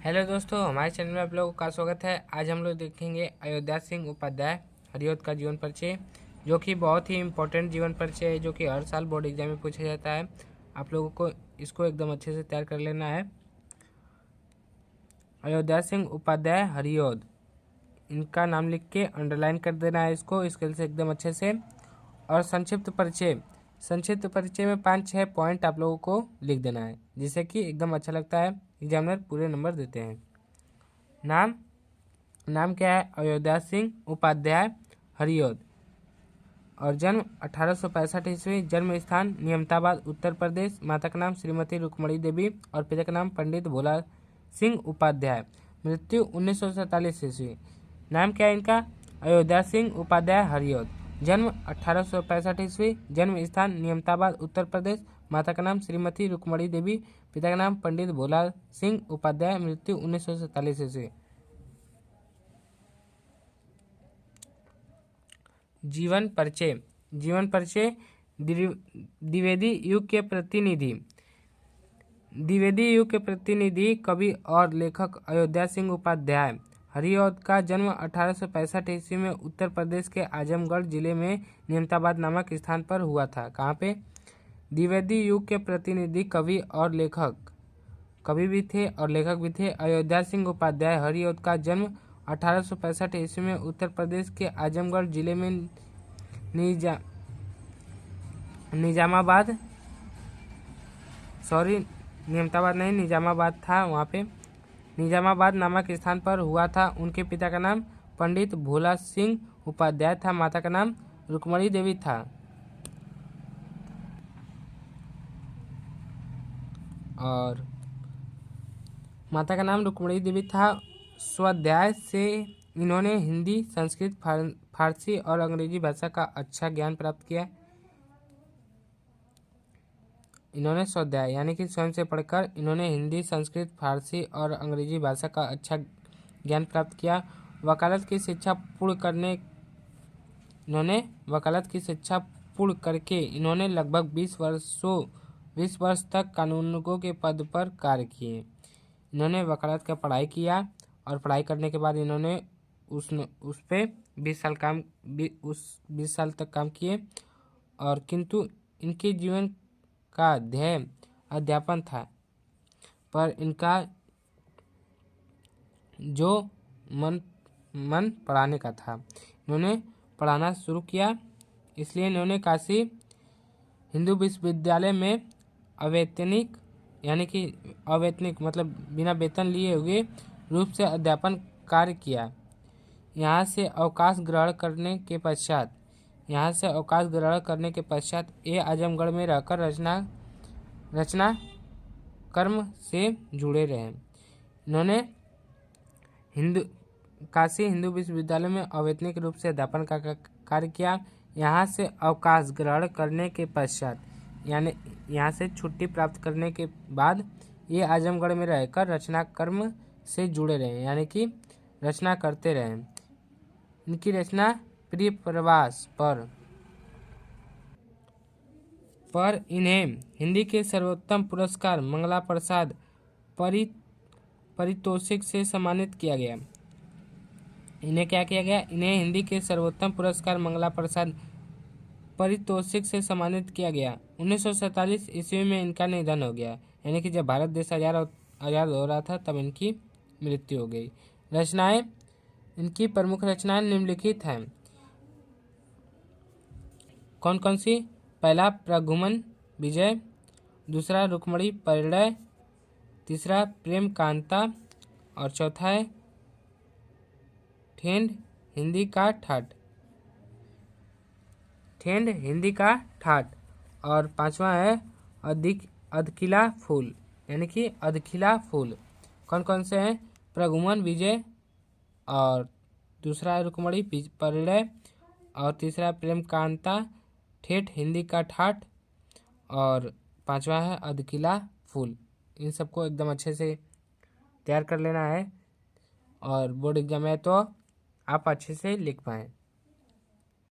Hello दोस्तों, हमारे channel में आप लोगों का स्वागत है। आज हम लोग देखेंगे अयोध्या सिंह उपाध्याय हरिऔध का जीवन परिचय, जो कि बहुत ही इम्पोर्टेंट जीवन परिचय है, जो कि हर साल बोर्ड एग्जाम में पूछा जाता है। आप लोगों को इसको एकदम अच्छे से तैयार कर लेना है। अयोध्या सिंह उपाध्याय हरिऔध, इनका नाम लिख के अंडरलाइन कर देना है इसको स्केल से एकदम अच्छे से। और संक्षिप्त परिचय में 5-6 पॉइंट आप लोगों को लिख देना है, जिससे कि एकदम अच्छा लगता है। एग्जामिनर पूरे नंबर देते हैं। नाम क्या है? अयोध्या सिंह उपाध्याय हरिऔध। और जन्म 1865 ईस्वी। जन्म स्थान नियमताबाद उत्तर प्रदेश। माता का नाम श्रीमती रुक्मणी देवी और पिता का नाम पंडित भोला सिंह उपाध्याय। मृत्यु 1947 ईस्वी। नाम क्या है इनका? अयोध्या सिंह उपाध्याय हरिऔध। जन्म 1865 ईस्वी। जन्म स्थान नियमताबाद उत्तर प्रदेश। माता का नाम श्रीमती रुक्मणी देवी, पिता का नाम पंडित भोला सिंह उपाध्याय। मृत्यु 1947 ईस्वी। जीवन परिचय द्विवेदी युग के प्रतिनिधि कवि और लेखक अयोध्या सिंह उपाध्याय हरिऔध का जन्म 1865 ईस्वी में उत्तर प्रदेश के आजमगढ़ जिले में नियमताबाद नामक स्थान पर हुआ था। कहाँ पे? द्विवेदी युग के प्रतिनिधि कवि भी थे और लेखक भी थे। अयोध्या सिंह उपाध्याय हरिऔध का जन्म 1865 ईस्वी में उत्तर प्रदेश के आजमगढ़ जिले में निजामाबाद था, वहाँ पे निजामाबाद नामक स्थान पर हुआ था। उनके पिता का नाम पंडित भोला सिंह उपाध्याय था। माता का नाम रुक्मणी देवी था। स्वाध्याय से इन्होंने हिंदी, संस्कृत, फारसी और अंग्रेजी भाषा का अच्छा ज्ञान प्राप्त किया। इन्होंने स्वाध्याय यानी कि स्वयं से पढ़कर इन्होंने हिंदी, संस्कृत, फारसी और अंग्रेजी भाषा का अच्छा ज्ञान प्राप्त किया। वकालत की शिक्षा पूर्ण करके इन्होंने लगभग 20 वर्ष तक कानूनगो के पद पर कार्य किए। इन्होंने वकालत का पढ़ाई किया और पढ़ाई करने के बाद इन्होंने उस पे 20 साल तक काम किए। और किंतु इनके जीवन का ध्येय अध्यापन था, पर इनका जो मन पढ़ाने का था। इन्होंने पढ़ाना शुरू किया, इसलिए इन्होंने काशी हिंदू विश्वविद्यालय में अवैतनिक मतलब बिना वेतन लिए हुए रूप से अध्यापन कार्य किया। यहाँ से अवकाश ग्रहण करने के पश्चात ये आजमगढ़ में रहकर रचना कर्म से जुड़े रहे। इन्होंने काशी हिंदू विश्वविद्यालय में अवैतनिक रूप से अध्यापन का कार्य किया। यहाँ से अवकाश ग्रहण करने के पश्चात यानी यहाँ से छुट्टी प्राप्त करने के बाद ये आजमगढ़ में रहकर रचना कर्म से जुड़े रहे, यानी कि रचना करते रहे। इनकी रचना प्रिय प्रवास पर इन्हें हिंदी के सर्वोत्तम पुरस्कार मंगला प्रसाद पारितोषिक से सम्मानित किया गया। इन्हें क्या किया गया? इन्हें हिंदी के सर्वोत्तम पुरस्कार मंगला प्रसाद पारितोषिक से सम्मानित किया गया। 1947 ईस्वी में इनका निधन हो गया, यानी कि जब भारत देश आज़ाद हो रहा था तब इनकी मृत्यु हो गई। रचनाएं, इनकी प्रमुख रचनाएं निम्नलिखित हैं। कौन कौन सी? पहला प्रघुमन विजय, दूसरा रुक्मणी परिणय, तीसरा प्रेम कांता और चौथा है ठेंड हिंदी का ठाठ और पांचवा है अधखिला फूल, यानी कि अधखिला फूल। कौन कौन से हैं? प्रघुमन विजय और दूसरा है रुक्मणी परिणय और तीसरा प्रेम कांता, ठेठ हिंदी का ठाठ और पांचवा है अधखिला फूल। इन सबको एकदम अच्छे से तैयार कर लेना है और बोर्ड एग्जाम है तो आप अच्छे से लिख पाएँ।